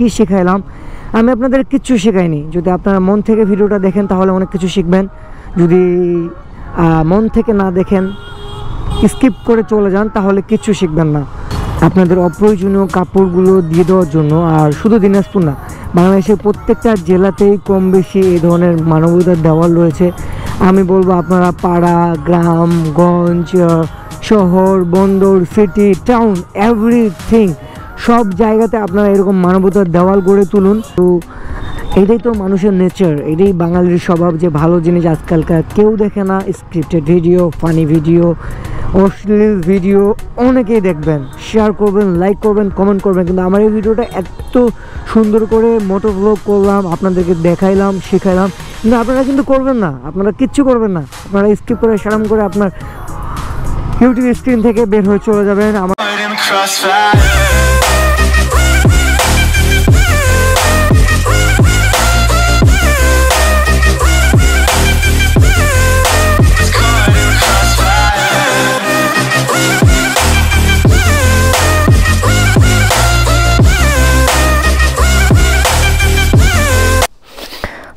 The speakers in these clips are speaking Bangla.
কি শেখাইলাম, আমি আপনাদের কিচ্ছু শেখাইনি। যদি আপনারা মন থেকে ভিডিওটা দেখেন তাহলে অনেক কিছু শিখবেন, যদি মন থেকে না দেখেন, স্কিপ করে চলে যান, তাহলে কিচ্ছু শিখবেন না। আপনাদের অপ্রয়োজনীয় কাপড়গুলো দিয়ে দেওয়ার জন্য, আর শুধু দিনাজপুর না, বাংলাদেশের প্রত্যেকটা জেলাতেই কম বেশি এই ধরনের মানবতার দেওয়াল রয়েছে। আমি বলবো আপনারা পাড়া, গ্রাম, গঞ্জ, শহর, বন্দর, সিটি, টাউন, এভরিথিং, সব জায়গাতে আপনারা এরকম মানবতার দেওয়াল গড়ে তুলুন। তো এটাই তো মানুষের নেচার, এটাই বাঙালির স্বভাব যে ভালো জিনিস আজকালকার কেউ দেখে না। স্ক্রিপ্টেড ভিডিও, ফানি ভিডিও, অশ্লীল ভিডিও অনেকেই দেখবেন, শেয়ার করবেন, লাইক করবেন, কমেন্ট করবেন, কিন্তু আমার এই ভিডিওটা এত সুন্দর করে মোটো ব্লগ করলাম, আপনাদেরকে দেখাইলাম, শেখাইলাম, কিন্তু আপনারা কিন্তু করবেন না, আপনারা কিচ্ছু করবেন না। আপনারা স্কিপ করে সারাম করে আপনার ইউটিউব স্ক্রিন থেকে বের হয়ে চলে যাবেন। আমার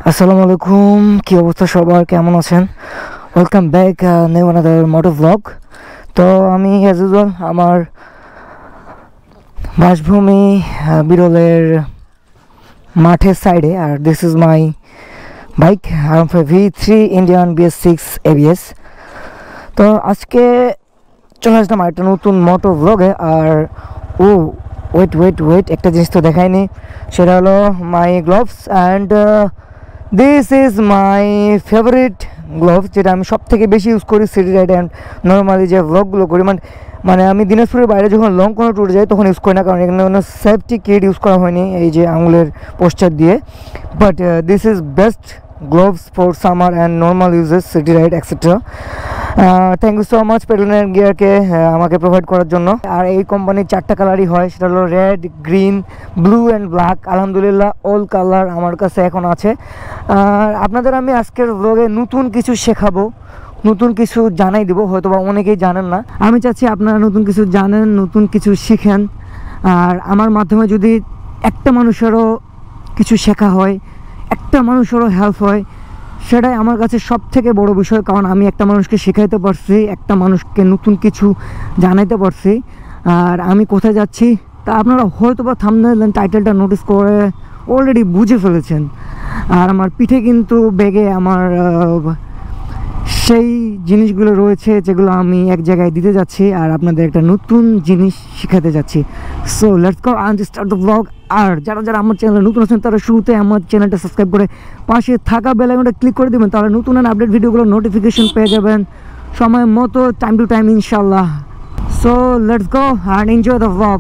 আসসালামু আলাইকুম, কী অবস্থা সবার, কেমন আছেন? Welcome back new another moto blog. তো আমি অ্যাজ ইউজুয়াল আমার বাসভূমি বিরলের মাঠের সাইডে, আর this is my bike R15 V3 Indian BS6 ABS। তো আজকে চলে আসলাম একটা নতুন মোটো ব্লগে। আর ওয়েট একটা জিনিস তো দেখায়নি, সেটা হলো my gloves. And this is my favourite gloves, যেটা আমি সব থেকে বেশি ইউজ করি সিটি রাইড অ্যান্ড নর্মালি যে ব্লগগুলো করি। মানে আমি দিনাজপুরের বাইরে যখন লং কোনো ট্যুরে যাই তখন ইউজ করি না, কারণ এখানে কোনো সেফটি কিট ইউজ করা হয়নি এই যে আঙুলের পোস্টার দিয়ে। But this is best gloves for summer and normal uses, city ride extra. Thank you so much পেডেলিয়ান গিয়ারকে আমাকে প্রোভাইড করার জন্য। আর এই কোম্পানির 4টা কালারই হয়, সেটা হলো red, green, blue and black. আলহামদুলিল্লাহ অল কালার আমার কাছে এখন আছে। আর আপনাদের আমি আজকের ব্লগে নতুন কিছু শেখাবো, নতুন কিছু জানাই দেবো, হয়তো বা অনেকেই জানেন না। আমি চাচ্ছি আপনারা নতুন কিছু জানেন, নতুন কিছু শিখেন। আর আমার মাধ্যমে যদি একটা মানুষেরও কিছু শেখা হয়, একটা মানুষেরও হেল্প হয়, সেটাই আমার কাছে সব থেকে বড় বিষয়। কারণ আমি একটা মানুষকে শেখাইতে পারছি, একটা মানুষকে নতুন কিছু জানাইতে পারছি। আর আমি কোথায় যাচ্ছি তা আপনারা হয়তো বা থাম্বনেল টাইটেলটা নোটিস করে অলরেডি বুঝে ফেলেছেন। আর আমার পিঠে কিন্তু ব্যাগে আমার সেই জিনিসগুলো রয়েছে যেগুলো আমি এক জায়গায় দিতে যাচ্ছি, আর আপনাদের একটা নতুন জিনিস শেখাতে যাচ্ছি। So let's go and start the blog. আর যারা আমার চ্যানেলে নতুন আছেন তারা শুরুতে আমার চ্যানেলটা সাবস্ক্রাইব করে পাশে থাকা বেল আইকনটা ক্লিক করে দেবেন, তাহলে নতুন আপডেট ভিডিওগুলো নোটিফিকেশন পেয়ে যাবেন সময় মতো, টাইম টু টাইম ইনশাল্লাহ। So let's go and enjoy the blog.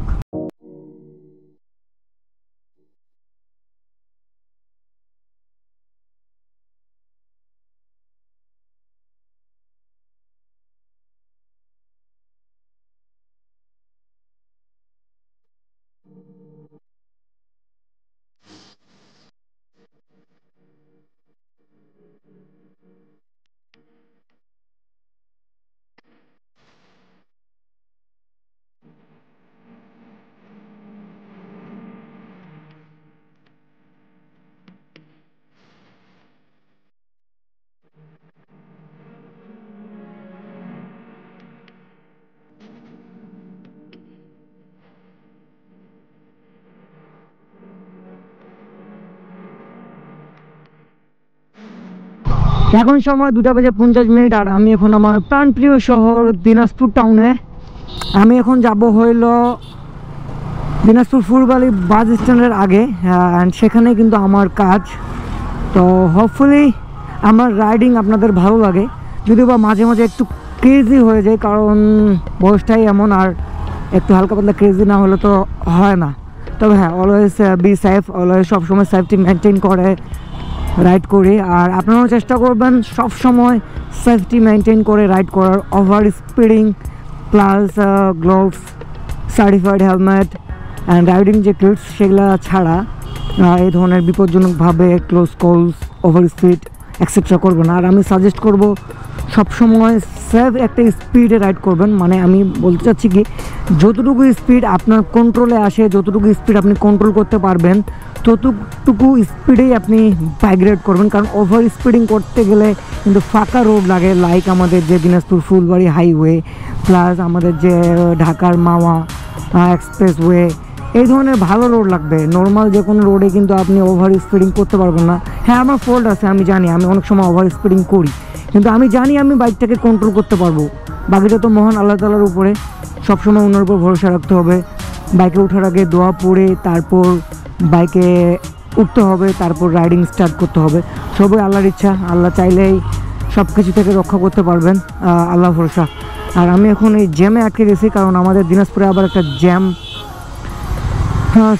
এখন সময় 2:50 আর আমি এখন আমার প্রাণপ্রিয় শহর দিনাজপুর টাউনে। আমি এখন যাব হইল দিনাজপুর ফুলবাড়ি বাস স্ট্যান্ডের আগে, অ্যান্ড সেখানে কিন্তু আমার কাজ। তো হোপফুলি আমার রাইডিং আপনাদের ভালো লাগে, যদিও বা মাঝে মাঝে একটু ক্রেজি হয়ে যায়, কারণ বয়সটাই এমন, আর একটু হালকা পাতলা ক্রেজি না হলে তো হয় না। তবে হ্যাঁ, অলওয়েজ বি সেফ, অলওয়েজ সবসময় সেফটি মেনটেন করে রাইড করি। আর আপনারাও চেষ্টা করবেন সব সময় সেফটি মেনটেন করে রাইড করার, over speeding plus gloves, certified helmet and riding যে কিটস সেগুলো ছাড়া এই ধরনের বিপজ্জনকভাবে ক্লোজ কলস, ওভার স্পিড এক্সেট্রা করবো না। আর আমি সাজেস্ট করব সবসময় সেফ একটা স্পিডে রাইড করবেন। মানে আমি বলতে চাচ্ছি কি, যতটুকু স্পিড আপনার কন্ট্রোলে আসে, যতটুকু স্পিড আপনি কন্ট্রোল করতে পারবেন, ততটুকু স্পিডেই আপনি বাইক রাইড করবেন। কারণ ওভার স্পিডিং করতে গেলে কিন্তু ফাঁকা রোড লাগে, লাইক আমাদের যে দিনাজপুর ফুলবাড়ি হাইওয়ে, প্লাস আমাদের যে ঢাকার মাওয়া এক্সপ্রেসওয়ে, এই ধরনের ভালো রোড লাগবে। নর্মাল যে কোনো রোডে কিন্তু আপনি ওভার স্পিডিং করতে পারবেন না। হ্যাঁ, আমার ফল্ট আছে, আমি জানি, আমি অনেক সময় ওভার স্পিডিং করি, কিন্তু আমি জানি আমি বাইকটাকে কন্ট্রোল করতে পারবো। বাকিটা তো মহান আল্লাহ তাআলার উপরে, সবসময় ওনার উপর ভরসা রাখতে হবে। বাইকে ওঠার আগে দোয়া পড়ে তারপর বাইকে উঠতে হবে, তারপর রাইডিং স্টার্ট করতে হবে। সবই আল্লাহর ইচ্ছা, আল্লাহ চাইলেই সব কিছু থেকে রক্ষা করতে পারবেন, আল্লাহ ভরসা। আর আমি এখন এই জ্যামে আটকে গেছি, কারণ আমাদের দিনাজপুরে আবার একটা জ্যাম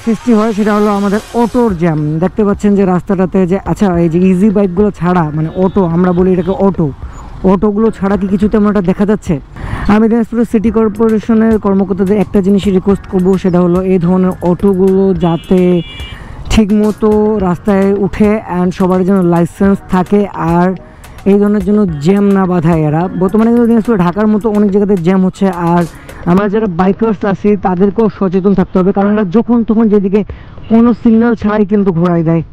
সৃষ্টি হয়, সেটা হলো আমাদের অটোর জ্যাম। দেখতে পাচ্ছেন যে রাস্তাটাতে যে, আচ্ছা এই যে ইজি বাইকগুলো ছাড়া, মানে অটো আমরা বলি এটাকে, অটোগুলো ছাড়া কি কিছু তেমন একটা দেখা যাচ্ছে? আমি দিনাজপুরের সিটি কর্পোরেশনের কর্মকর্তাদের একটা জিনিসই রিকোয়েস্ট করবো, সেটা হলো এই ধরনের অটোগুলো যাতে ঠিকমতো রাস্তায় উঠে অ্যান্ড সবার জন্য লাইসেন্স থাকে, আর এই ধরনের জন্য জ্যাম না বাঁধায় এরা। বর্তমানে কিন্তু দিনাজপুরে ঢাকার মতো অনেক জায়গাতে জ্যাম হচ্ছে, আর আমরা যারা বাইকার্স আছি তাদেরকেও সচেতন থাকতে হবে, কারণ এরা যখন তখন যেদিকে কোনো সিগন্যাল ছাড়াই কিন্তু ঘোরায় দেয়।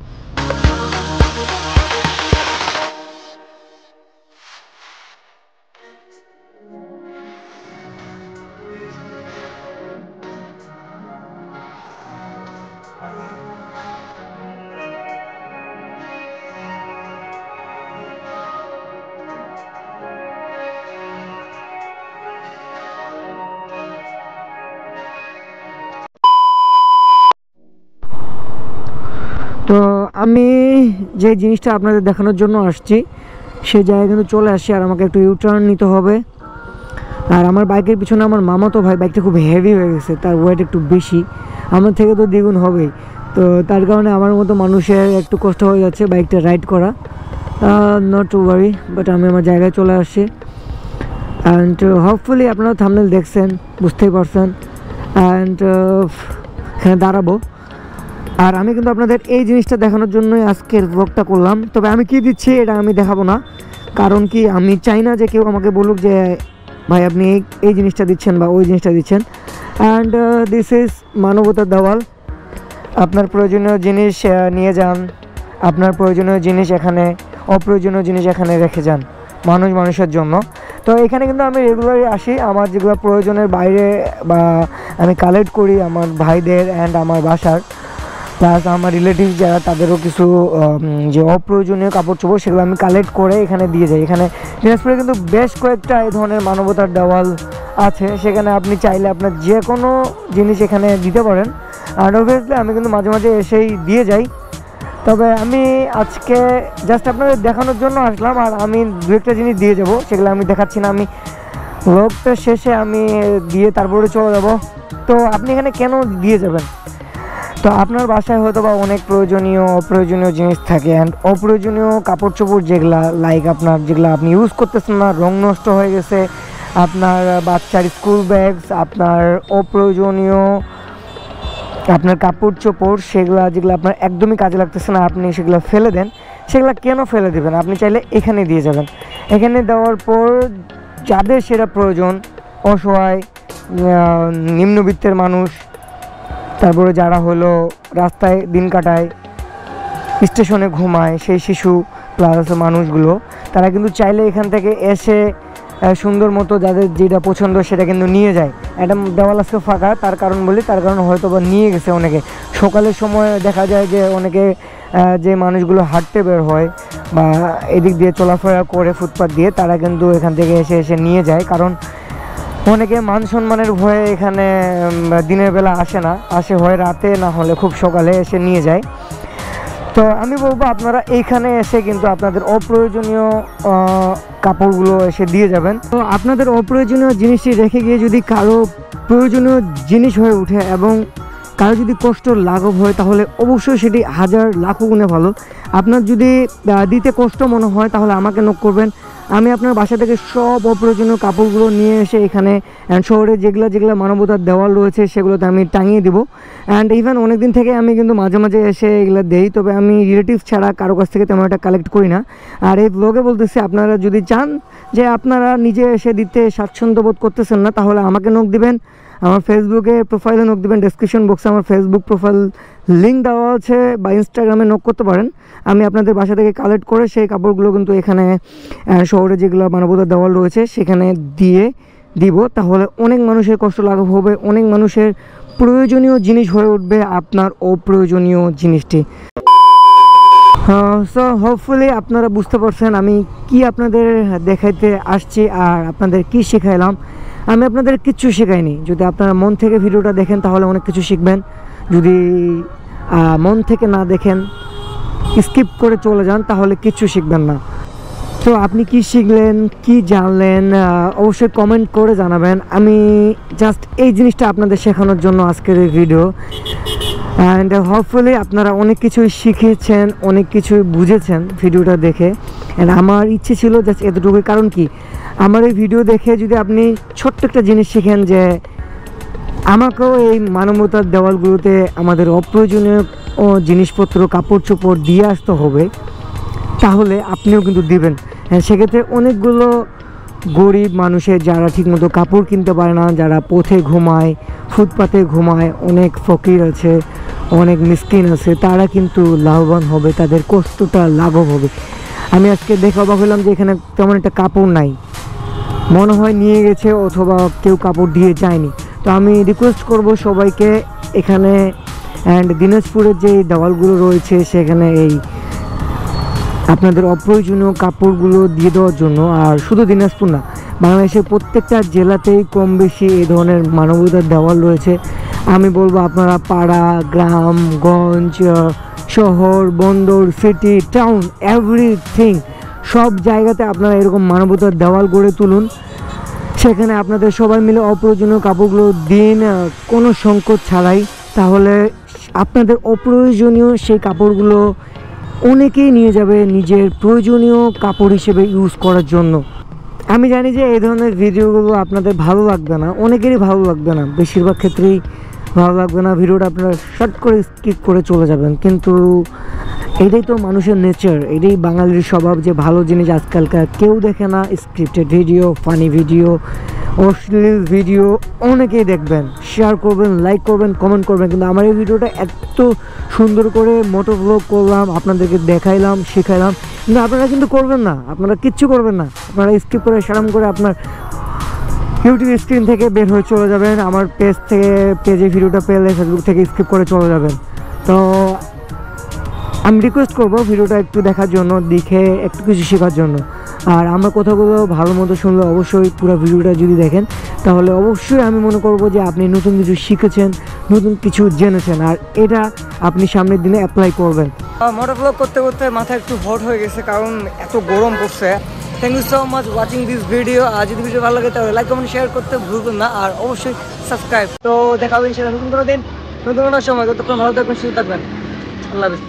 তো আমি যে জিনিসটা আপনাদের দেখানোর জন্য আসছি সেই জায়গায় কিন্তু চলে আসছি, আর আমাকে একটু ইউটার্ন নিতে হবে। আর আমার বাইকের পিছনে আমার মামাতো ভাই, বাইকটা খুব হেভি হয়ে গেছে, তার ওয়েট একটু বেশি, আমার থেকে তো দ্বিগুণ হবেই। তো তার কারণে আমার মতো মানুষের একটু কষ্ট হয়ে যাচ্ছে বাইকটা রাইড করা। নট টু ওয়ারি, বাট আমি আমার জায়গায় চলে আসছি। অ্যান্ড হোপফুলি আপনারা থাম্বনেল দেখছেন, বুঝতেই পারছেন। অ্যান্ড এখানে দাঁড়াবো, আর আমি কিন্তু আপনাদের এই জিনিসটা দেখানোর জন্যই আজকের ব্লগটা করলাম। তবে আমি কি দিচ্ছি এটা আমি দেখাবো না, কারণ কি আমি চাই না যে কেউ আমাকে বলুক যে ভাই আপনি এই জিনিসটা দিচ্ছেন বা ওই জিনিসটা দিচ্ছেন। অ্যান্ড দিস ইজ মানবতার দেওয়াল। আপনার প্রয়োজনীয় জিনিস নিয়ে যান, আপনার প্রয়োজনীয় জিনিস এখানে, অপ্রয়োজনীয় জিনিস এখানে রেখে যান, মানুষের জন্য। তো এখানে কিন্তু আমি রেগুলারই আসি, আমার যেগুলো প্রয়োজনের বাইরে বা আমি কালেক্ট করি আমার ভাইদের অ্যান্ড আমার বাসার, প্লাস আমার রিলেটিভস যারা, তাদেরও কিছু যে অপ্রয়োজনীয় কাপড় চোপড় সেগুলো আমি কালেক্ট করে এখানে দিয়ে যাই। এখানে দিনাজপুরে কিন্তু বেশ কয়েকটা এই ধরনের মানবতার দেওয়াল আছে, সেখানে আপনি চাইলে আপনার যে কোনো জিনিস এখানে দিতে পারেন। আর অবভিয়াসলি আমি কিন্তু মাঝে মাঝে এসেই দিয়ে যাই। তবে আমি আজকে জাস্ট আপনাদের দেখানোর জন্য আসলাম, আর আমি দু একটা জিনিস দিয়ে যাব, সেগুলো আমি দেখাচ্ছি না, আমি ব্লগটা শেষে আমি দিয়ে তারপরে চলে যাব। তো আপনি এখানে কেন দিয়ে যাবেন? তো আপনার বাসায় হয়তো বা অনেক প্রয়োজনীয় অপ্রয়োজনীয় জিনিস থাকে, অ্যান্ড অপ্রয়োজনীয় কাপড় চোপড় যেগুলা, লাইক আপনার যেগুলো আপনি ইউজ করতেছেন না, রং নষ্ট হয়ে গেছে, আপনার বাচ্চার স্কুল ব্যাগস, আপনার অপ্রয়োজনীয় আপনার কাপড় চোপড়, সেগুলো যেগুলো আপনার একদমই কাজে লাগতেছে না, আপনি সেগুলো ফেলে দেন। সেগুলো কেন ফেলে দেবেন? আপনি চাইলে এখানে দিয়ে যাবেন। এখানে দেওয়ার পর যাদের সেটা প্রয়োজন, অসহায় নিম্নবিত্তের মানুষ, তারপরে যারা হলো রাস্তায় দিন কাটায়, স্টেশনে ঘুমায়, সেই শিশু প্লাস মানুষগুলো, তারা কিন্তু চাইলে এখান থেকে এসে সুন্দর মতো যাদের যেটা পছন্দ সেটা কিন্তু নিয়ে যায়। একটা দেওয়াল আজকে ফাঁকা, তার কারণ বলি, তার কারণ হয়তো বা নিয়ে গেছে অনেকে। সকালের সময় দেখা যায় যে অনেকে যে মানুষগুলো হাঁটতে বের হয় বা এদিক দিয়ে চলাফেরা করে ফুটপাথ দিয়ে, তারা কিন্তু এখান থেকে এসে নিয়ে যায়। কারণ অনেকে মান সম্মানের ভয়ে এখানে দিনের বেলা আসে না, আসে হয় রাতে, না হলে খুব সকালে এসে নিয়ে যায়। তো আমি বলবো আপনারা এইখানে এসে কিন্তু আপনাদের অপ্রয়োজনীয় কাপড়গুলো এসে দিয়ে যাবেন। তো আপনাদের অপ্রয়োজনীয় জিনিসটি রেখে গিয়ে যদি কারো প্রয়োজনীয় জিনিস হয়ে ওঠে এবং কারো যদি কষ্ট লাঘব হয় তাহলে অবশ্যই সেটি হাজার লাখো গুণে ভালো। আপনার যদি দিতে কষ্ট মনে হয় তাহলে আমাকে নক করবেন, আমি আপনার বাসা থেকে সব অপ্রয়োজনীয় কাপড়গুলো নিয়ে এসে এখানে শহরে যেগুলো মানবতার দেওয়াল রয়েছে সেগুলোতে আমি টাঙিয়ে দেবো। অ্যান্ড ইভেন অনেক দিন থেকে আমি কিন্তু মাঝে মাঝে এসে এগুলো দেই, তবে আমি রিলেটিভস ছাড়া কারো কাছ থেকে তেমন একটা কালেক্ট করি না। আর এই ব্লগে বলতেছি, আপনারা যদি চান যে আপনারা নিজে এসে দিতে স্বাচ্ছন্দ্য বোধ করতেছেন না তাহলে আমাকে নক দিবেন, আমার ফেসবুকে প্রোফাইলে নক দিবেন, ডেসক্রিপশন বক্সে আমার ফেসবুক প্রোফাইল লিঙ্ক দেওয়া আছে, বা ইনস্টাগ্রামে নক করতে পারেন। আমি আপনাদের বাসা থেকে কালেক্ট করে সেই কাপড়গুলো কিন্তু এখানে শহরে যেগুলো মানবতার দেওয়াল রয়েছে সেখানে দিয়ে দিব। তাহলে অনেক মানুষের কষ্ট লাঘব হবে, অনেক মানুষের প্রয়োজনীয় জিনিস হয়ে উঠবে আপনার অপ্রয়োজনীয় জিনিসটি। সো হোপফুলি আপনারা বুঝতে পারছেন আমি কি আপনাদের দেখাইতে আসছি আর আপনাদের কি শেখাইলাম। আমি আপনাদের কিচ্ছু শেখাইনি। যদি আপনারা মন থেকে ভিডিওটা দেখেন তাহলে অনেক কিছু শিখবেন, যদি মন থেকে না দেখেন স্কিপ করে চলে যান তাহলে কিচ্ছু শিখবেন না। তো আপনি কি শিখলেন, কি জানলেন অবশ্যই কমেন্ট করে জানাবেন। আমি জাস্ট এই জিনিসটা আপনাদের শেখানোর জন্য আজকের এই ভিডিও। অ্যান্ড হোপফুলি আপনারা অনেক কিছুই শিখেছেন, অনেক কিছুই বুঝেছেন ভিডিওটা দেখে। অ্যান্ড আমার ইচ্ছে ছিল জাস্ট এতটুকুই, কারণ কি আমার এই ভিডিও দেখে যদি আপনি ছোট্ট একটা জিনিস শিখেন যে আমাকেও এই মানবতার দেওয়ালগুলোতে আমাদের অপ্রয়োজনীয় জিনিসপত্র কাপড় চোপড় দিয়ে আসতে হবে, তাহলে আপনিও কিন্তু দিবেন। সেক্ষেত্রে অনেকগুলো গরিব মানুষের যারা ঠিকমতো কাপড় কিনতে পারে না, যারা পথে ঘুমায়, ফুটপাতে ঘুমায়, অনেক ফকির আছে, অনেক মিসকিন আছে, তারা কিন্তু লাভবান হবে, তাদের কষ্টটা লাঘব হবে। আমি আজকে দেখে অবাক হলাম যে এখানে তেমন একটা কাপড় নাই, মনে হয় নিয়ে গেছে অথবা কেউ কাপড় দিয়ে যায়নি। তো আমি রিকোয়েস্ট করব সবাইকে এখানে অ্যান্ড দিনাজপুরের যে দেওয়ালগুলো রয়েছে সেখানে এই আপনাদের অপ্রয়োজনীয় কাপড়গুলো দিয়ে দেওয়ার জন্য। আর শুধু দিনাজপুর না, বাংলাদেশের প্রত্যেকটা জেলাতেই কম বেশি এই ধরনের মানবতার দেওয়াল রয়েছে। আমি বলবো আপনারা পাড়া, গ্রাম, গঞ্জ, শহর, বন্দর, সিটি, টাউন, এভরিথিং সব জায়গাতে আপনারা এরকম মানবতার দেওয়াল গড়ে তুলুন। সেখানে আপনাদের সবাই মিলে অপ্রয়োজনীয় কাপড়গুলো দিন কোনো সংকোচ ছাড়াই, তাহলে আপনাদের অপ্রয়োজনীয় সেই কাপড়গুলো অনেকেই নিয়ে যাবে নিজের প্রয়োজনীয় কাপড় হিসেবে ইউজ করার জন্য। আমি জানি যে এই ধরনের ভিডিওগুলো আপনাদের ভালো লাগবে না, অনেকেরই ভালো লাগবে না, বেশিরভাগ ক্ষেত্রেই ভালো লাগবে না। ভিডিওটা আপনারা শর্ট করে স্কিপ করে চলে যাবেন, কিন্তু এটাই তো মানুষের নেচার, এটাই বাঙালির স্বভাব যে ভালো জিনিস আজকালকার কেউ দেখে না। স্ক্রিপ্টেড ভিডিও, ফানি ভিডিও, অশ্লীল ভিডিও অনেকেই দেখবেন, শেয়ার করবেন, লাইক করবেন, কমেন্ট করবেন, কিন্তু আমার এই ভিডিওটা এত সুন্দর করে মোটো ব্লগ করলাম, আপনাদেরকে দেখাইলাম, শেখাইলাম, কিন্তু আপনারা কিন্তু করবেন না, আপনারা কিচ্ছু করবেন না। আপনারা স্কিপ করে সারাম করে আপনার ইউটিউব স্ক্রিন থেকে বের হয়ে চলে যাবেন, আমার পেজে ভিডিওটা পেলে ফেসবুক থেকে স্কিপ করে চলে যাবেন। তো আমি রিকোয়েস্ট করবো ভিডিওটা একটু দেখার জন্য, দেখে একটু কিছু শেখার জন্য। আর আমার কথাগুলো ভালো মতো শুনলে অবশ্যই পুরো ভিডিওটা যদি দেখেন তাহলে অবশ্যই আমি মনে করব যে আপনি নতুন কিছু শিখেছেন, নতুন কিছু জেনেছেন, আর এটা আপনি সামনের দিনে অ্যাপ্লাই করবেন। মোটো ব্লগ করতে করতে মাথা একটু হট হয়ে গেছে, কারণ এত গরম পড়ছে। Thank you so much watching this video. আর যদি ভিডিও ভালো লাগে তাহলে লাইক কমেন্ট শেয়ার করতে ভুলবেন না, আর অবশ্যই সাবস্ক্রাইব। তো দেখা হবে ইনশাআল্লাহ নতুন কোনো দিন, নতুন কোনো সময়। ততক্ষণ ভালো থাকবেন, সুস্থ থাকবেন। আল্লাহ হাফেজ।